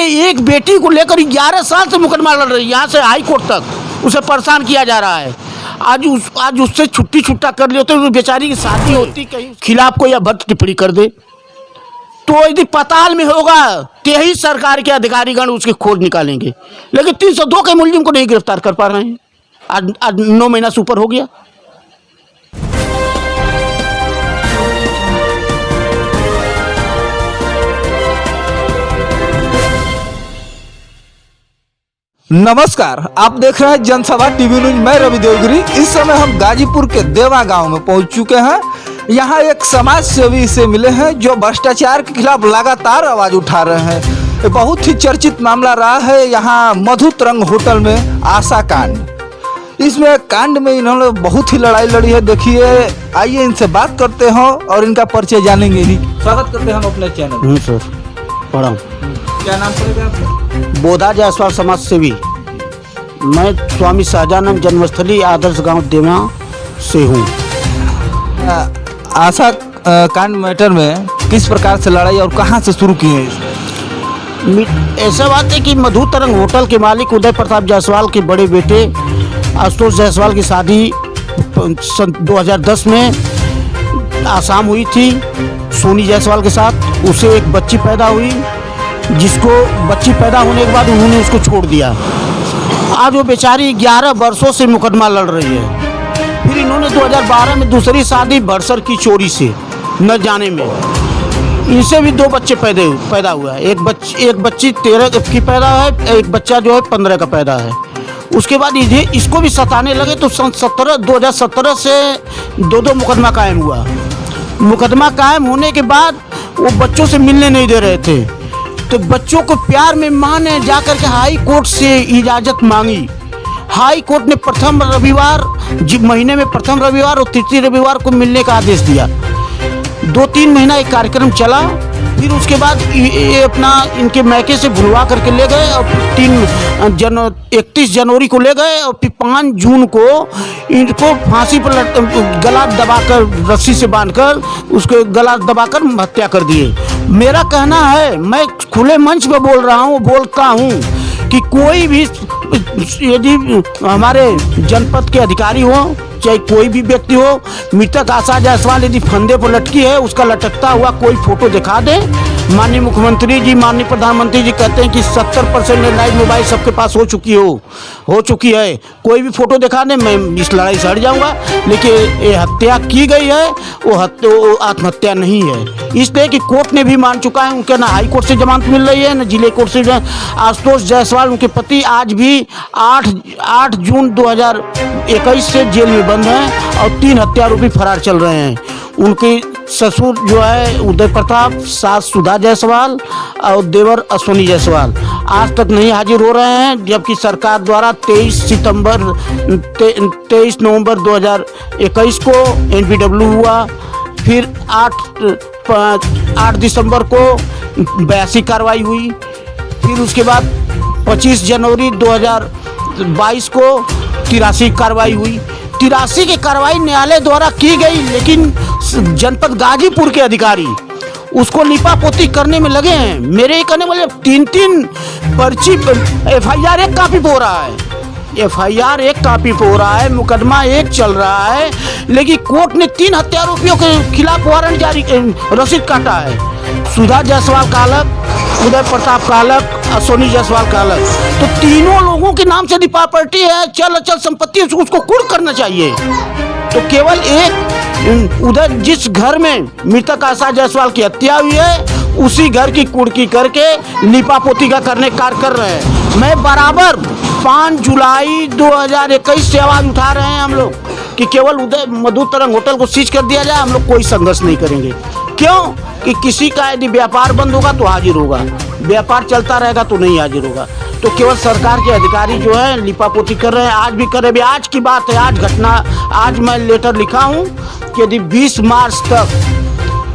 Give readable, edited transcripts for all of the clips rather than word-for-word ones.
एक बेटी को लेकर 11 साल से मुकदमा लड़ रही है, यहाँ से हाई कोर्ट तक उसे परेशान किया जा रहा है। आज उससे छुट्टी छुट्टा कर लिया तो बेचारी की शादी होती, कहीं खिलाफ कोई अभद्र टिप्पणी कर दे तो यदि पताल में होगा तो ही सरकार के अधिकारीगण उसकी खोज निकालेंगे। लेकिन 302 के मुलजिम को नहीं गिरफ्तार कर पा रहे हैं। आज 9 महीना से ऊपर हो गया। नमस्कार, आप देख रहे हैं जनसभा टीवी न्यूज। मैं रवि देवगिरी। इस समय हम गाजीपुर के देवा गांव में पहुंच चुके हैं। यहां एक समाज सेवी से मिले हैं जो भ्रष्टाचार के खिलाफ लगातार आवाज उठा रहे हैं। ये बहुत ही चर्चित मामला रहा है यहाँ मधु तरंग होटल में आशा कांड। इसमें कांड में इन्होंने बहुत ही लड़ाई लड़ी है। देखिए, आइए इनसे बात करते हैं और इनका परिचय जानेंगे। स्वागत करते हैं हम अपने चैनल। सर प्रणाम। क्या नाम पड़ेगा आपका? बोधा जायसवाल समाज सेवी। मैं स्वामी शाहजहानंद जन्मस्थली आदर्श गांव देवा से हूँ। आशा कांड मैटर में किस प्रकार से लड़ाई और कहां से शुरू की है? ऐसा बात है कि मधु तरंग होटल के मालिक उदय प्रताप जायसवाल के बड़े बेटे आशुतोष जायसवाल की शादी सन 2010 में आसाम हुई थी सोनी जायसवाल के साथ। उसे एक बच्ची पैदा हुई, जिसको बच्ची पैदा होने के बाद उन्होंने उसको छोड़ दिया। आज वो बेचारी 11 वर्षों से मुकदमा लड़ रही है। फिर इन्होंने 2012 में दूसरी शादी बरसर की चोरी से न जाने में, इनसे भी 2 बच्चे पैदा हुआ है। एक बच्ची 13 की पैदा है, एक बच्चा जो है 15 का पैदा है। उसके बाद इसको भी सताने लगे तो सन 2017 से 2 मुकदमा कायम हुआ। मुकदमा कायम होने के बाद वो बच्चों से मिलने नहीं दे रहे थे, तो बच्चों को प्यार में मां ने जाकर के हाई कोर्ट से इजाज़त मांगी। हाई कोर्ट ने प्रथम रविवार, महीने में प्रथम रविवार और तृतीय रविवार को मिलने का आदेश दिया। 2-3 महीना एक कार्यक्रम चला। फिर उसके बाद ये अपना इनके मैके से भुलवा करके ले गए और 31 जनवरी को ले गए और फिर 5 जून को इनको फांसी पर गला दबाकर, रस्सी से बांधकर उसको गला दबाकर हत्या कर दिए। मेरा कहना है, मैं खुले मंच पे बोलता हूँ कि कोई भी यदि हमारे जनपद के अधिकारी हो, चाहे कोई भी व्यक्ति हो, मृतक आशा जायसवाल यदि फंदे पर लटकी है, उसका लटकता हुआ कोई फोटो दिखा दे। माननीय मुख्यमंत्री जी, माननीय प्रधानमंत्री जी कहते हैं कि 70% लैंडलाइन मोबाइल सबके पास हो चुकी है। कोई भी फोटो दिखा दे, मैं इस लड़ाई से हट जाऊंगा। लेकिन ये हत्या की गई है, वो आत्महत्या नहीं है। इसलिए कि कोर्ट ने भी मान चुका है। उनके ना हाई कोर्ट से जमानत मिल रही है, न जिले कोर्ट से। आशुतोष जायसवाल उनके पति आज भी 8 जून 2021 से जेल में बंद हैं और 3 हत्यारोपी फरार चल रहे हैं। उनके ससुर जो है उदय प्रताप, सास सुधा जायसवाल और देवर अश्विनी जायसवाल आज तक नहीं हाजिर हो रहे हैं, जबकि सरकार द्वारा 23 नवंबर 2021 को NPW हुआ। फिर 8 दिसंबर को 82 कार्रवाई हुई। फिर उसके बाद 25 जनवरी 2022 को 83 कार्रवाई हुई। 83 की कार्रवाई न्यायालय द्वारा की गई, लेकिन जनपद गाजीपुर के अधिकारी उसको लिपापोती करने में लगे हैं। मेरे कहने वाले 3 पर्ची FIR 1 कॉपी पे हो रहा है। FIR 1 कॉपी पे हो रहा है, मुकदमा 1 चल रहा है, लेकिन कोर्ट ने 3 हत्यारोपियों के खिलाफ वारंट जारी, रसीद काटा है। सुधा जायसवाल का अलग, उदय प्रताप का अलग, अश्विनी जायसवाल का अलग। तो तीनों लोगों के नाम से यदि प्रॉपर्टी है, चल अचल संपत्ति, उसको कुर्क करना चाहिए। तो केवल एक उधर जिस घर में मृतक आशा जायसवाल की हत्या हुई है, उसी घर की कुर्की करके लिपापोती का करने कार्य कर रहे हैं। मैं बराबर 5 जुलाई 2021 से आवाज उठा रहे हैं हम लोग कि केवल उदय मधु तरंग होटल को सीज कर दिया जाए। हम लोग कोई संघर्ष नहीं करेंगे। क्यों कि किसी का यदि व्यापार बंद होगा तो हाजिर होगा, व्यापार चलता रहेगा तो नहीं हाजिर होगा। तो केवल सरकार के अधिकारी जो है लिपापोती कर रहे हैं, आज भी कर रहे हैं। आज की बात है, आज मैं लेटर लिखा हूँ कि यदि 20 मार्च तक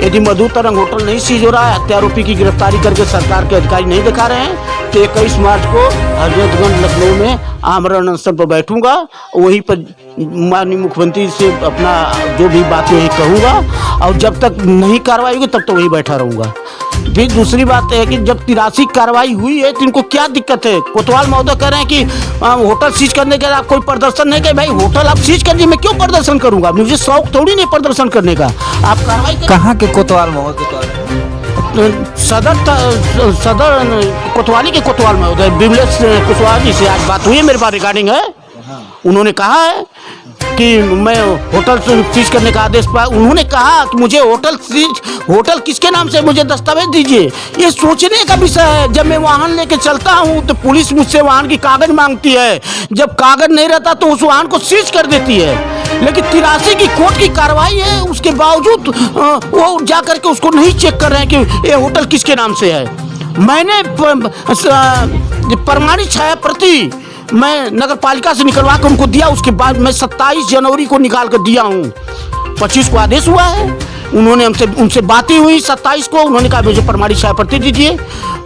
यदि मधु तरंग होटल नहीं सीज हो रहा है, हत्यारोपी की गिरफ्तारी करके सरकार के अधिकारी नहीं दिखा रहे हैं, तो 21 मार्च को हजरतगंज लखनऊ में आमरण अनशन पर बैठूंगा। वहीं पर माननीय मुख्यमंत्री से अपना जो भी बातें हैं कहूँगा, और जब तक नहीं कार्रवाई होगी तब तक वहीं बैठा रहूँगा। फिर दूसरी बात है कि जब 83 कार्रवाई हुई है तो इनको क्या दिक्कत है? कोतवाल महोदय कह रहे हैं कि होटल सीज करने के आप कोई प्रदर्शन नहीं करे। भाई होटल आप सीज कर दिए, मैं क्यों प्रदर्शन करूंगा? मुझे शौक थोड़ी नहीं प्रदर्शन करने का। आप कार्रवाई कहाँ के कोतवाल महोदय कह रहे हैं? सदर कोतवाली के कोतवाल महोदय विमलेश कुशवाहा जी से आज बात हुई है मेरे पास रिगार्डिंग है। उन्होंने कहा है कि मैं होटल सीज करने का आदेश पाया। उन्होंने कहा कि मुझे होटल किसके नाम से, मुझे दस्तावेज दीजिए। ये सोचने का विषय है। जब मैं वाहन लेके चलता हूँ तो पुलिस मुझसे वाहन की कागज मांगती है। जब कागज नहीं रहता तो उस वाहन को सीज कर देती है। लेकिन 83 की कोर्ट की कार्रवाई है, उसके बावजूद वो जा करके उसको नहीं चेक कर रहे हैं कि ये होटल किसके नाम से है। मैंने प्रमाणित छाया प्रति मैं नगर पालिका से निकलवा कर उनको दिया। उसके बाद मैं 27 जनवरी को निकाल कर दिया हूँ। 25 को आदेश हुआ है। उन्होंने उनसे बातें हुई 27 को। उन्होंने कहा मुझे प्रमाणित छाया प्रति दीजिए।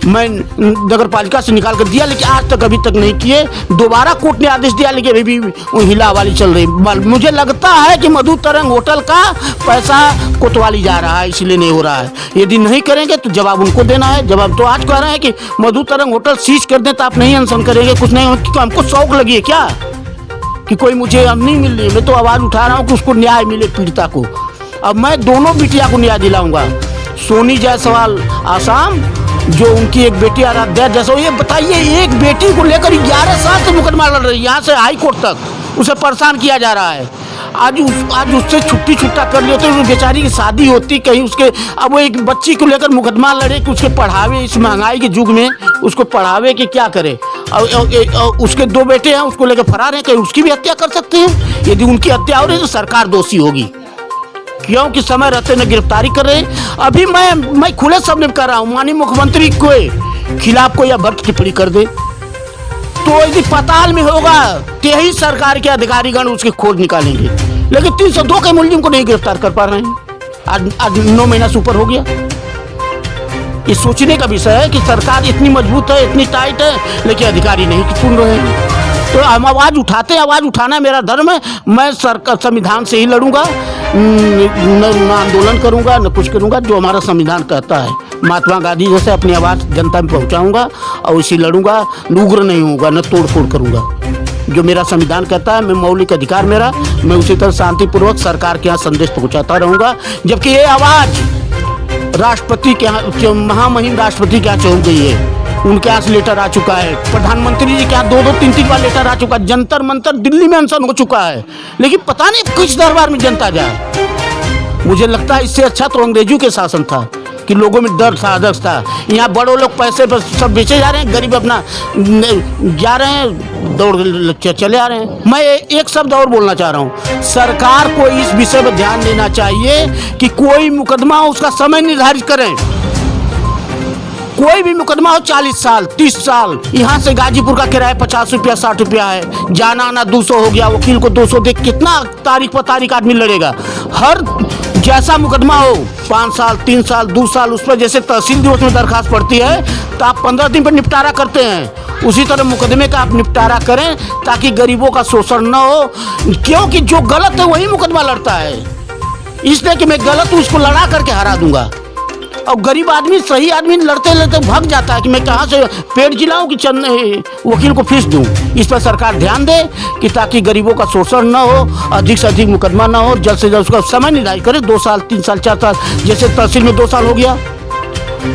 मैं नगर पालिका से निकाल कर दिया, लेकिन आज तक अभी तक नहीं किए। दोबारा कोर्ट ने आदेश दिया, लेकिन अभी भी हिला वाली चल रही। मुझे लगता है कि मधु तरंग होटल का पैसा कोतवाली जा रहा है, इसलिए नहीं हो रहा है। यदि नहीं करेंगे तो जवाब उनको देना है। जवाब तो आज कह रहे हैं कि मधु तरंग होटल सीज कर दें तो आप नहीं अनशन करेंगे, कुछ नहीं। हमको शौक लगी है क्या कि कोई मुझे अब नहीं मिल रही? मैं तो आवाज़ उठा रहा हूँ कि उसको न्याय मिले पीड़िता को। अब मैं दोनों बिटिया को न्याय दिलाऊंगा। सोनी जायसवाल आसाम, जो उनकी एक बेटी आराध्या जायसवाल, ये बताइए एक बेटी को लेकर 11 साल से मुकदमा लड़ रही है, यहाँ से हाई कोर्ट तक उसे परेशान किया जा रहा है। आज उससे छुट्टा कर लिया तो बेचारी की शादी होती कहीं उसके। अब वो एक बच्ची को लेकर मुकदमा लड़े कि उसके पढ़ावे, इस महंगाई के युग में उसको पढ़ावे कि क्या करे। और उसके 2 बेटे हैं, उसको लेकर फरार हैं, कहीं उसकी भी हत्या कर सकते हैं। यदि उनकी हत्या हो रही है तो सरकार दोषी होगी, क्योंकि समय रहते न गिरफ्तारी कर रहे हैं। अभी मैं खुले शब्द में कर रहा हूँ, माननीय मुख्यमंत्री के खिलाफ कोई भर्त टिप्पणी कर दे तो यदि पताल में होगा तो यही सरकार के अधिकारीगण उसकी खोज निकालेंगे। लेकिन 302 के मुलजिम को नहीं गिरफ्तार कर पा रहे हैं। आज 9 महीना से ऊपर हो गया। ये सोचने का विषय है कि सरकार इतनी मजबूत है, इतनी टाइट है, लेकिन अधिकारी नहीं सुन रहे हैं। तो हम आवाज़ उठाते हैं। आवाज़ उठाना मेरा धर्म है। मैं सरकार संविधान से ही लड़ूंगा, न आंदोलन करूंगा, न कुछ करूंगा। जो हमारा संविधान कहता है, महात्मा गांधी जैसे अपनी आवाज़ जनता में पहुंचाऊंगा और इसी लड़ूंगा। उग्र नहीं होऊंगा, न तोड़ फोड़ करूंगा। जो मेरा संविधान कहता है, मैं मौलिक अधिकार मेरा, मैं उसी तरह शांतिपूर्वक सरकार के यहाँ संदेश पहुँचाता रहूँगा। जबकि ये आवाज़ राष्ट्रपति के यहाँ, महामहिम राष्ट्रपति के यहाँ पहुँच गई है। उनके यहाँ से लेटर आ चुका है। प्रधानमंत्री जी के यहाँ 2-2, 3-3 बार लेटर आ चुका है। जंतर मंतर दिल्ली में अनशन हो चुका है, लेकिन पता नहीं किस दरबार में जनता जाए। मुझे लगता है इससे अच्छा तो अंग्रेजों के शासन था कि लोगों में डर था, आदर्श था। यहाँ बड़ों लोग पैसे पर सब बेचे जा रहे हैं, गरीब अपना जा रहे हैं, दौड़ चले आ रहे हैं। मैं एक शब्द और बोलना चाह रहा हूँ, सरकार को इस विषय पर ध्यान देना चाहिए कि कोई मुकदमा उसका समय निर्धारित करें। कोई भी मुकदमा हो 40 साल 30 साल। यहाँ से गाजीपुर का किराया 50 रुपया 60 रुपया है, जाना आना 200 हो गया। वकील को 200 दे कितना तारीख पर तारीख आदमी लड़ेगा। हर जैसा मुकदमा हो 5 साल 3 साल 2 साल, उस पर जैसे तहसील दिवस में दरखास्त पड़ती है तो आप 15 दिन पर निपटारा करते हैं, उसी तरह मुकदमे का आप निपटारा करें ताकि गरीबों का शोषण न हो। क्योंकि जो गलत है वही मुकदमा लड़ता है, इसलिए कि मैं गलत हूँ उसको लड़ा करके हरा दूंगा। और गरीब आदमी सही आदमी लड़ते लड़ते भाग जाता है कि मैं कहाँ से पेड़ जिलाऊं कि चंद वकील को फीस दूं। इस पर सरकार ध्यान दे कि ताकि गरीबों का शोषण न हो, अधिक से अधिक मुकदमा न हो। जल्द से जल्द उसका समय निर्धारित करे, 2 साल 3 साल 4 साल। जैसे तहसील में 2 साल हो गया,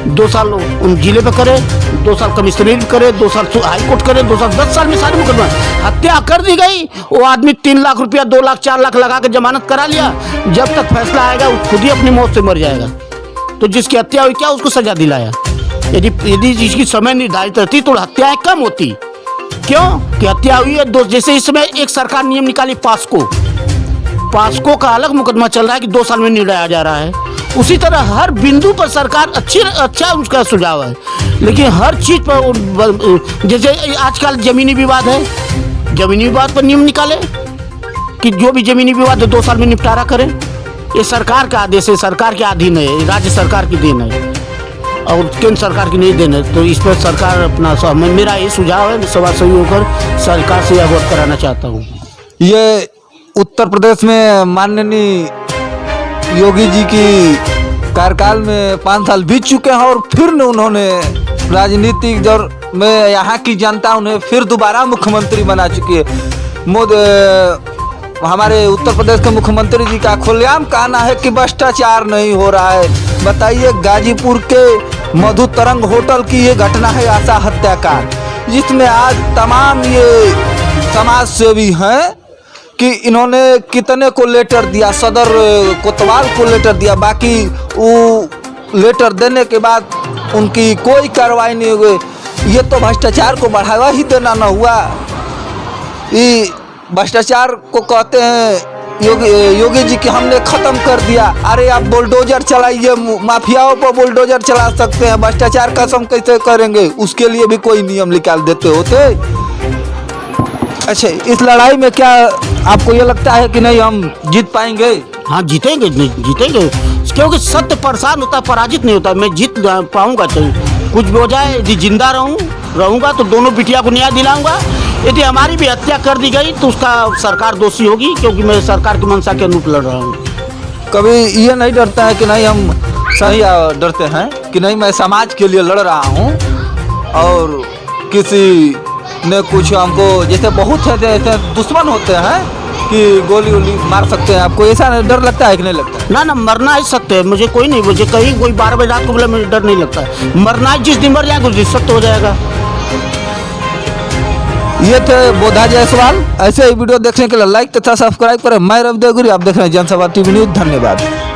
2 साल उन जिले पे करे, 2 साल कमिश्नरेट करे, 2 साल हाई कोर्ट करे, 2 साल 10 साल में सारी मुकदमा। हत्या कर दी गई, वो आदमी 3 लाख रुपया 2 लाख 4 लाख लगा के जमानत करा लिया। जब तक फैसला आएगा वो खुद ही अपनी मौत से मर जाएगा। तो जिसकी हत्या हुई क्या उसको सजा दिलाया? यदि जिसकी समय निर्धारित रहती तो हत्याएं कम होती। क्यों कि हत्या हुई है दो। जैसे इस समय एक सरकार नियम निकाली पास्को का अलग मुकदमा चल रहा है कि 2 साल में निर्णय आ जा रहा है। उसी तरह हर बिंदु पर सरकार अच्छा उसका सुझाव है, लेकिन हर चीज पर जैसे आजकल जमीनी विवाद है, जमीनी विवाद पर नियम निकाले कि जो भी जमीनी विवाद है 2 साल में निपटारा करें। ये सरकार का आदेश है, सरकार के अधीन है, राज्य सरकार की देन है और केंद्र सरकार की नहीं देन है। तो इस पर सरकार अपना मेरा ये सुझाव है, सभा सही होकर सरकार से अवगत कराना चाहता हूँ। ये उत्तर प्रदेश में माननीय योगी जी की कार्यकाल में 5 साल बीत चुके हैं और फिर उन्होंने राजनीतिक दौर में यहाँ की जनता उन्हें फिर दोबारा मुख्यमंत्री बना चुकी है। हमारे उत्तर प्रदेश के मुख्यमंत्री जी का खुलेआम कहना है कि भ्रष्टाचार नहीं हो रहा है। बताइए, गाजीपुर के मधु तरंग होटल की ये घटना है आशा हत्याकांड, जिसमें आज तमाम ये समाज सेवी हैं कि इन्होंने कितने को लेटर दिया, सदर कोतवाल को लेटर दिया, बाकी वो लेटर देने के बाद उनकी कोई कार्रवाई नहीं हुई। ये तो भ्रष्टाचार को बढ़ावा ही देना न हुआ। ये भ्रष्टाचार को कहते हैं योगी जी कि हमने खत्म कर दिया। अरे आप बुलडोजर चलाइए, माफियाओं पर बुलडोजर चला सकते हैं, भ्रष्टाचार का हम कैसे करेंगे? उसके लिए भी कोई नियम निकाल देते होते। अच्छा, इस लड़ाई में क्या आपको ये लगता है कि नहीं हम जीत पाएंगे? हाँ, जीतेंगे जीतेंगे, क्योंकि सत्य परेशान होता, पराजित नहीं होता। मैं जीत पाऊंगा, चाहिए कुछ भी हो जाए, यदि जिंदा रहूंगा तो दोनों बिटिया को न्याय दिलाऊंगा। यदि हमारी भी हत्या कर दी गई तो उसका सरकार दोषी होगी, क्योंकि मैं सरकार की मंशा के अनुरूप लड़ रहा हूँ। कभी ये नहीं डरता है कि नहीं हम सही डरते हैं कि नहीं मैं समाज के लिए लड़ रहा हूँ और किसी ने कुछ हमको, जैसे बहुत है जैसे दुश्मन होते हैं कि गोली वोली मार सकते हैं, आपको ऐसा डर लगता है कि नहीं लगता? ना, मरना ही सत्य है। मुझे कोई नहीं, मुझे कहीं कोई 12 बजे रात को बोले, मुझे डर नहीं लगता है। मरना जिस दिन मर जाएगा उस दिन सत्य हो जाएगा। ये थे बोधा जायसवाल। ऐसे ही वीडियो देखने के लिए लाइक तथा सब्सक्राइब करें। मैं रवि देवगिरी, आप देख रहे हैं जनसभा टीवी न्यूज। धन्यवाद।